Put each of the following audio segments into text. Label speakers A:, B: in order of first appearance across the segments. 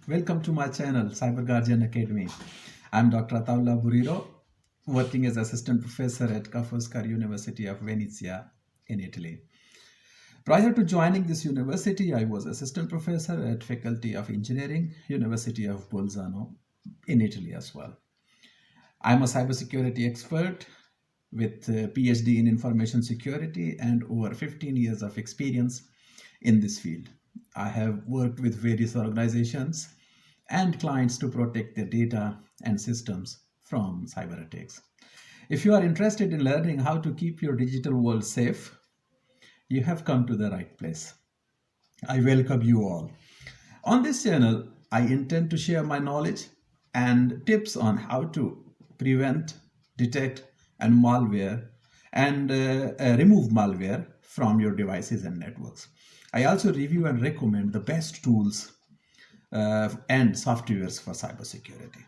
A: Welcome to my channel, CyberGuardian Academy. I'm Dr. Buriro, working as assistant professor at Foscari University of Venezia in Italy. Prior to joining this university, I was assistant professor at Faculty of Engineering, University of Bolzano in Italy as well. I'm a cybersecurity expert with a PhD in information security and over 15 years of experience in this field. I have worked with various organizations and clients to protect their data and systems from cyber attacks. If you are interested in learning how to keep your digital world safe, you have come to the right place. I welcome you all. On this channel, I intend to share my knowledge and tips on how to prevent, detect, and remove malware from your devices and networks. I also review and recommend the best tools and softwares for cybersecurity.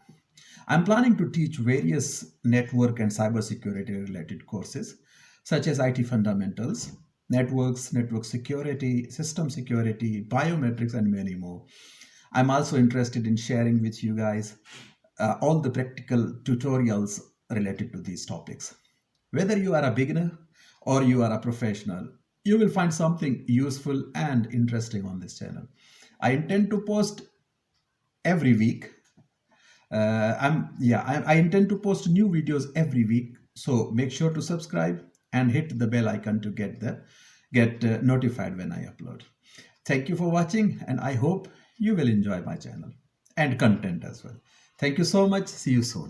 A: I'm planning to teach various network and cybersecurity related courses such as IT fundamentals, networks, network security, system security, biometrics, and many more. I'm also interested in sharing with you guys all the practical tutorials related to these topics. Whether you are a beginner or you are a professional, you will find something useful and interesting on this channel. I intend to post every week. I intend to post new videos every week. So make sure to subscribe and hit the bell icon to get notified when I upload. Thank you for watching, and I hope you will enjoy my channel and content as well. Thank you so much. See you soon.